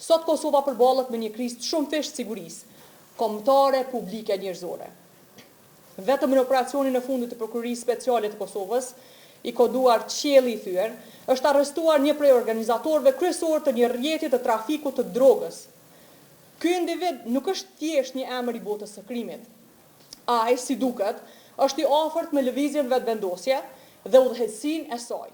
Sot Kosova përballet me një krizë shumë thjesht sigurisë, kombëtare, publike, njerëzore. Vetëm në operacionin e fundit të Prokurisë Speciale të Kosovës, i koduar Qielli i Thyer, është arrestuar një prej organizatorëve kryesor të një rrjeti të trafikut të drogës. Ky individ nuk është thjesht një emër i botës së krimit. Ai, si duket, është i afërt me lëvizjen vetëvendosje dhe udhëheqësinë e saj.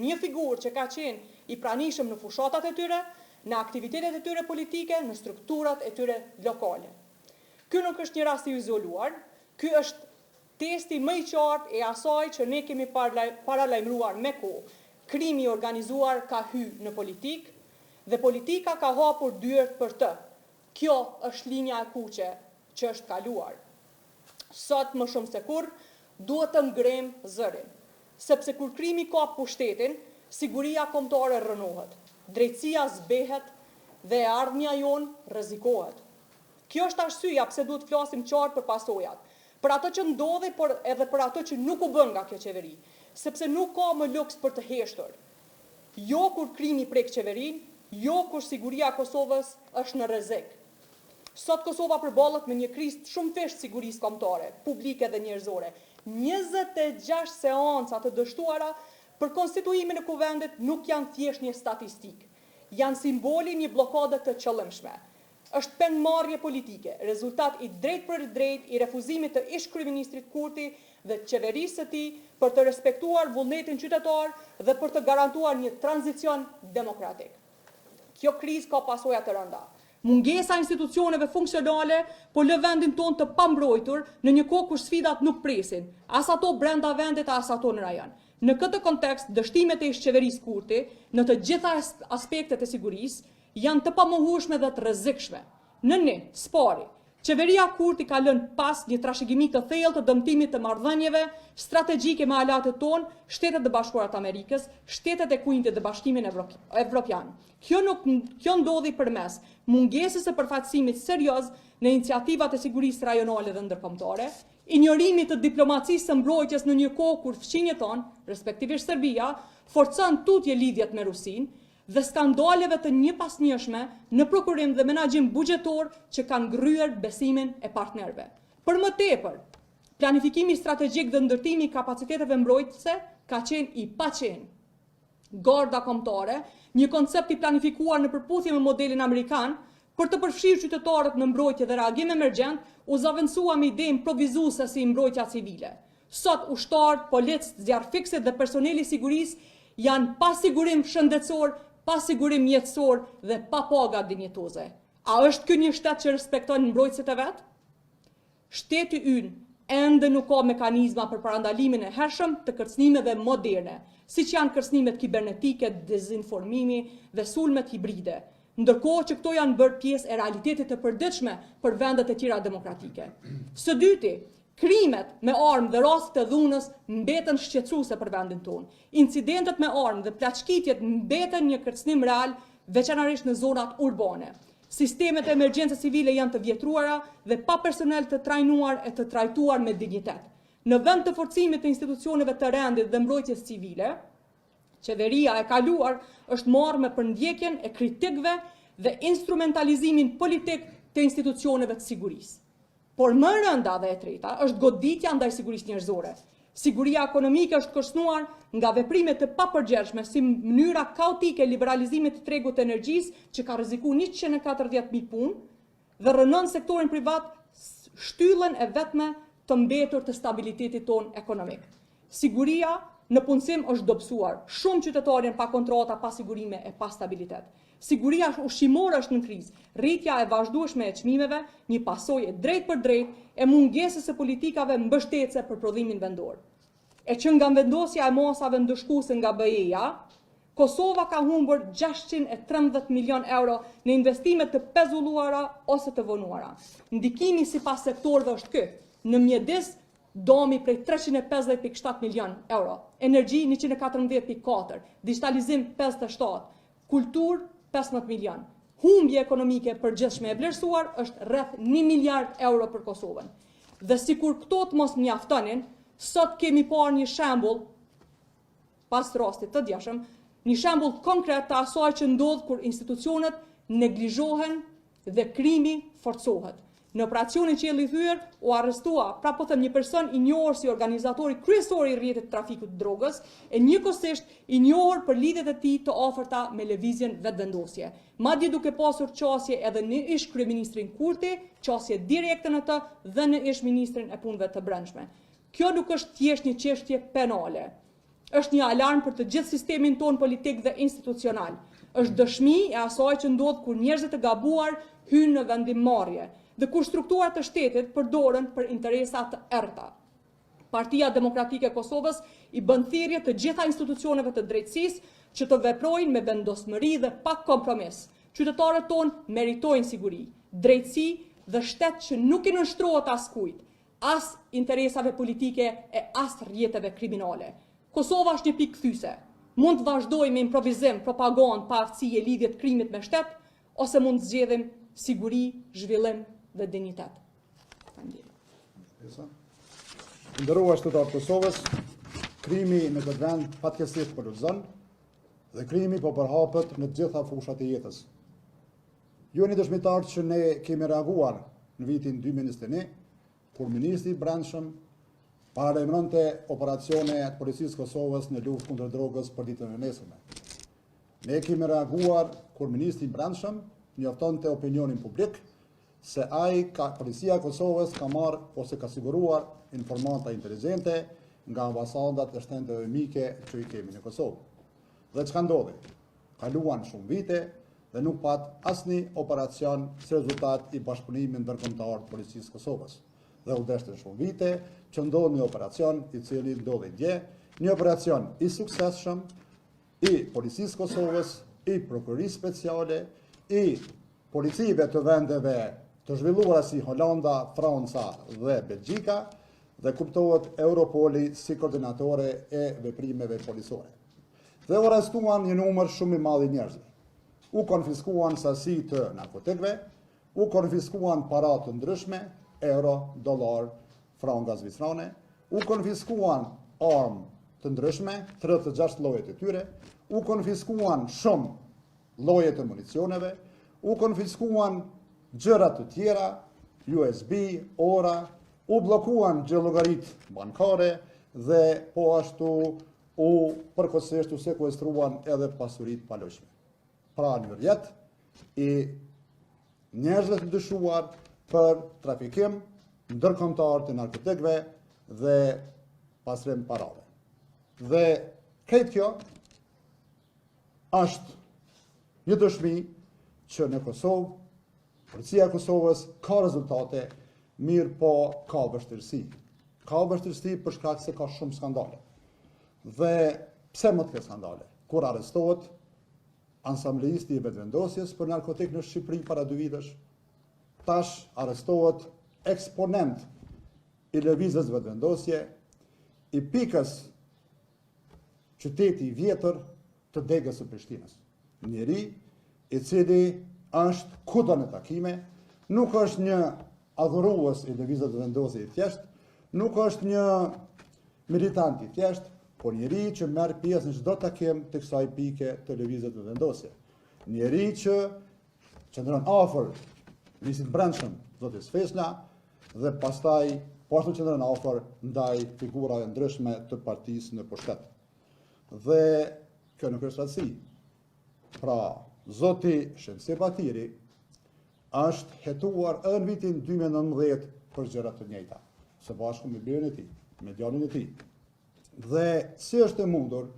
Një figurë që ka qenë i pranishëm në fushatat e tyre, në aktivitetet e tyre politike, në strukturat e tyre lokale. Ky nuk është një rast i izoluar, ky është testi më i qartë e asaj që ne kemi paralajmëruar me kohë. Krimi organizuar ka hyrë në politikë dhe politika ka hapur dyert për të. Kjo është linja e kuqe që është kaluar. Sot më shumë se kurrë duhet të ngrejmë zërin, sepse kur krimi ka pushtetin, siguria kombëtare rënohet, drejtësia zbehet dhe ardhmja jonë rrezikohet. Kjo është arsyeja pse duhet të flasim qartë për pasojat, për ato që ndodhi, por edhe për ato që nuk u bën nga kjo qeveri, sepse nuk ka më luks për të heshtur. Jo kur krimi prek qeverinë, jo kur siguria e Kosovës është në rrezik. Sot Kosova përballet me një krizë shumë thjesht sigurisë kombëtare, publike dhe njerëzore. 26 seanca të dështuara për konstituimin e kuvendit nuk janë thjesht një statistikë. Janë simboli një bllokade të qëllimshme. Është pengmarrje politike, rezultat i drejt për drejt i refuzimit të ish-kryeministrit Kurti dhe qeverisë së tij për të respektuar vullnetin qytetar dhe për të garantuar një tranzicion demokratik. Kjo krizë ka pasoja të rënda. Mungesa institucioneve funksionale po lë vendin tonë të pambrojtur në një kohë kur sfidat nuk presin, as ato brenda vendit, as ato në rajon. Në këtë kontekst, dështimet e ish-qeverisë Kurti në të gjitha aspektet e sigurisë janë të pamohueshme dhe të rrezikshme. Në një, spari, qeveria Kurti ka lënë pas një trashëgimi të thellë të dëmtimit të marrëdhënieve strategjike me aleatët tonë, Shtetet e Bashkuara të Amerikës, Shtetet e Kuintit dhe Bashkimin Evropian. Kjo ndodhi përmes mungesës së përfaqësimit serioz në iniciativat e sigurisë rajonale dhe ndërkombëtare, injorimit të diplomacisë së mbrojtjes në një kohë kur fqinjet tonë, respektivisht Serbia, forcon tutje lidhjet me Rusinë, dhe skandaleve të njëpasnjëshme në prokurim dhe menaxhim buxhetor që kanë ngryer besimin e partnerëve. Për më tepër, planifikimi strategjik dhe ndërtimi i kapaciteteve mbrojtëse ka qenë i paqen. Garda kombëtare, një koncept i planifikuar në përputhje me modelin amerikan, për të përfshirë qytetarët në mbrojtje dhe reagim emergjent, u zavendësua me idenë provizuese si mbrojtja civile. Sot ushtarët, policët, zjarrfikësit dhe personeli i sigurisë janë pa sigurim shëndetësor, pa sigurim jetësor dhe pa paga dinjitoze. A është ky një shtet që respekton mbrojtësit e vet? Shteti ynë ende nuk ka mekanizma për parandalimin e hershëm të kërcënimeve moderne, siç janë kërcënimet kibernetike, dezinformimi dhe sulmet hibride, ndërkohë që këto janë bërë pjesë e realitetit të përditshme për vendet e tjera demokratike. Së dyti, krimet me armë dhe rastet e dhunës mbeten shqetësuese për vendin tonë. Incidentet me armë dhe plaçkitjet mbeten një kërcënim real, veçanërisht në zonat urbane. Sistemet e emergjencës civile janë të vjetruara dhe pa personel të trajnuar e të trajtuar me dignitet. Në vend të forcimit të institucioneve të rendit dhe mbrojtjes civile, qeveria e kaluar është marrë me përndjekjen e kritikëve dhe instrumentalizimin politik të institucioneve të sigurisë. Por më rënda dhe e treta është goditja ndaj sigurisë njerëzore. Siguria ekonomike është kërcënuar nga veprime të papërgjegjshme si mënyra kaotike e liberalizimit të tregut të energjisë që ka rrezikuar 140.000 punë dhe rënon sektorin privat, shtyllën e vetme të mbetur të stabilitetit ton ekonomik. Siguria në punësim është dobësuar. Shumë qytetarë janë pa kontrata, pa sigurime e pa stabilitet. Siguria ushqimore është në krizë. Rritja e vazhdueshme e çmimeve, një pasojë drejt për drejt e mungesës së politikave mbështetëse për prodhimin vendor. E që nga vendosja e masave ndëshkuese nga BE-ja, Kosova ka humbur 613 milion euro në investime të pezulluara ose të vonuara. Ndikimi sipas sektorëve është ky. Në mjedis domi prej 350.7 milion euro, energji 114.4, digitalizim 57, kultur 15 milion. Humbje ekonomike përgjithshme e vlerësuar është rreth 1 miliard euro për Kosovën. Dhe sikur këto të mos mjaftonin, sot kemi parë një shembull pas rastit të djeshëm, një shembull konkret të asaj që ndodh kur institucionet neglizhohen dhe krimi forcohet. Në operacionin Qielli i Thyer u arrestua, pra po them, një person i njohur si organizatori kryesor i rrjetit të trafikut të drogës, e njëkohësisht i njohur për lidhjet e tij të afërta me lëvizjen vetëvendosje. Madje duke pasur qasje edhe në ish kryeministrin Kurti, qasje direkte në të dhe në ish ministrin e punëve të brendshme. Kjo nuk është thjesht një çështje penale. Është një alarm për të gjithë sistemin ton politik dhe institucional. Është dëshmi e asaj që ndodh kur njerëzit e gabuar hynë në vendimmarrje dhe kur strukturat të shtetit përdoren për interesa të errëta. Partia Demokratike e Kosovës i bën thirrje të gjitha institucioneve të drejtësisë që të veprojnë me vendosmëri dhe pa kompromis. Qytetarët tonë meritojnë siguri, drejtësi dhe shtet që nuk i nënshtrohet askujt, as interesave politike e as rrjeteve kriminale. Kosova është një pikë thyse. Mund të vazhdojmë me improvizim, propagandë, pa aftësi e lidhje të krimit me shtet, ose mund të zgjedhim siguri, zhvillim dhe dignitet. Nderuar qytetarë të Kosovës, krimi në këtë vend fatkeqësisht po lulëzon dhe krimi po përhapet në të gjitha fushat e jetës. Ju jeni dëshmitar që ne kemi reaguar në vitin 2021, kur ministri i Brendshëm paralajmëronte operacione të policisë Kosovës në luftë kundër drogës për ditën e nesërme. Ne kemi reaguar kur ministri i Brendshëm njoftonte opinionin publik se policia e Kosovës ka marrë ose ka siguruar informata inteligente nga ambasadat e shtendeve mike që i kemi në Kosovë. Dhe çka ndodhi? Kaluan shumë vite dhe nuk pat asnjë operacion si rezultat i bashkëpunimit ndërkombëtar të policisë Kosovës. Dhe u deshte shumë vite që ndodhi një operacion i cili ndodhi dje, një operacion i suksesshëm i policisë Kosovës, i prokurisë speciale, i policive të vendeve të zhvilluara si Holanda, Franca dhe Belgjika, dhe kuptohet Europoli si koordinatore e veprimeve policore. Dhe u arrestuan një numër shumë i madh i njerëzve. U konfiskuan sasi të narkotikëve, u konfiskuan para të ndryshme, euro, dollar, franga zvistrane, u konfiskuan armë të ndryshme, 36 lloje të tyre, u konfiskuan shumë lloje të municioneve, u konfiskuan gjëra të tjera, USB, ora, u bllokuan llogaritë bankare dhe po ashtu u përkohësisht u sekuestruan edhe pasuritë palojshme. Pra në rrjet i njerëzve të dyshuar për trafikim ndërkombëtar të narkotikëve dhe pasrim parave. Dhe këtë kjo është një dëshmi që në Kosovë, policia e Kosovës ka rezultate, mirë po ka vështirësi. Ka vështirësi për shkak se ka shumë skandale. Dhe pse më të ke skandale? Kur arrestohet ansambleisti i vetëvendosjes për narkotik në Shqipëri para 2 vitesh, tash arrestohet eksponent i lëvizjes vetëvendosje, i pikës qyteti i vjetër të degës së Prishtinës. Njeri i cili është kudo në takime, nuk është një adhurues i lëvizjes vetëvendosje i thjesht, nuk është një militant i thjesht, por njeri që merr pjesë në çdo takim të kësaj pike të lëvizjes vetëvendosje. Njeri që qëndron afër ministrit brendshëm, zotit Sfesla, dhe pastaj po ashtu qëndron afër ndaj figurave ndryshme të partisë në pushtet. Dhe kjo nuk është rastësi. Pra, zoti Shemsi Batiri është hetuar edhe në vitin 2019 për gjëra të njëjta, së bashku me birin e tij, me djalin e tij. Dhe si është e mundur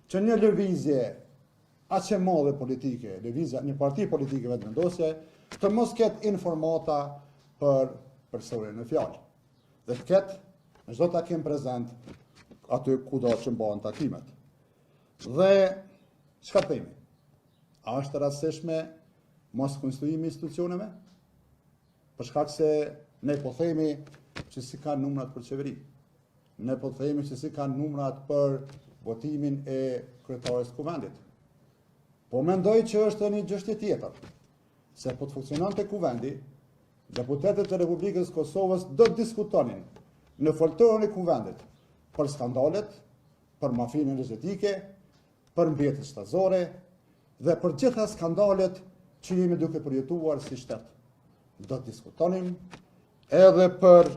që një lëvizje aq e madhe politike, lëvizja një parti politike vetëvendosje, të mos ketë informata për personin e fjalë. Dhe të ketë në çdo takim prezent aty kudo që mbahen takimet. Dhe çka themi? A është e rastësishme mos konstituimi i institucioneve? Për shkak se ne po themi që si kanë numrat për qeveri. Ne po themi që si kanë numrat për votimin e kryetares të kuvendit. Po mendoj që është një gjështje tjetër, se po të funksiononte kuvendi, deputetët e Republikës Kosovës do të diskutonin në foltorën e kuvendit për skandalet, për mafinë energjetike, për mbjetës shtazore dhe për gjitha skandalet që jemi duke përjetuar si shtet. Do të diskutonim edhe për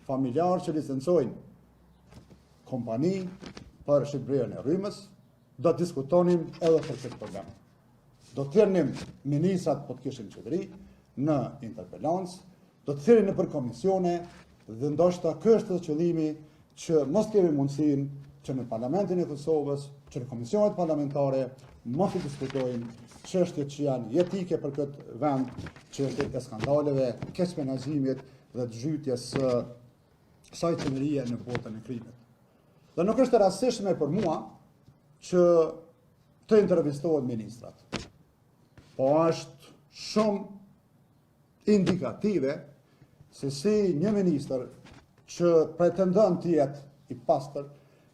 familjarë që licencojnë kompani për shitblerjen e rrymës, do të diskutonim edhe për këtë problem. Do të thirrnim ministrat po të kishin qeveri në interpelancë, do të thirrnim nëpër komisione dhe ndoshta ky është qëllimi që mos kemi mundësinë që në Parlamentin e Kosovës, që në komisionet parlamentare mos të diskutojmë çështjet që janë jetike për këtë vend, çështjet e skandaleve, keqmenaxhimit dhe të zhytjes së kësaj qeverie në botën e krimit. Dhe nuk është e rastishme për mua që të intervistohen ministrat. Po është shumë indikative se si një ministër që pretendon të jetë i pastër,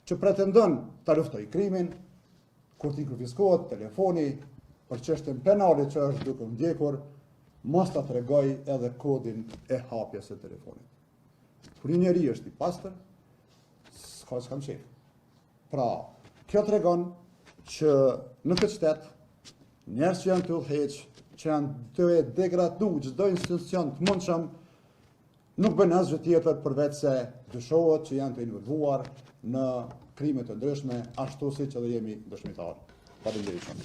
që pretendon të luftoj krimin, kur t'i konfiskohet telefoni për çështjen penale që është duke ndjekur, mos ta tregoj edhe kodin e hapjes së telefonit. Kur një njeri është i pastër, s'ka s'kam qef. Pra, kjo tregon që në këtë shtet, njerëz që janë të udhëheq, që janë të degradu çdo institucion të mundshëm, nuk bën asgjë tjetër përveç se dyshohet që janë të involvuar në krime të ndryshme, ashtu siç edhe jemi dëshmitar. Faleminderit shumë.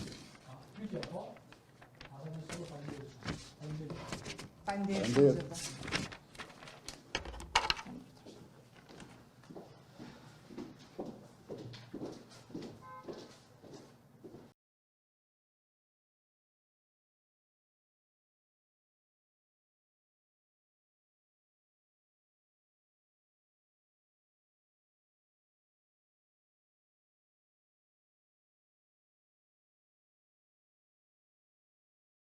Faleminderit.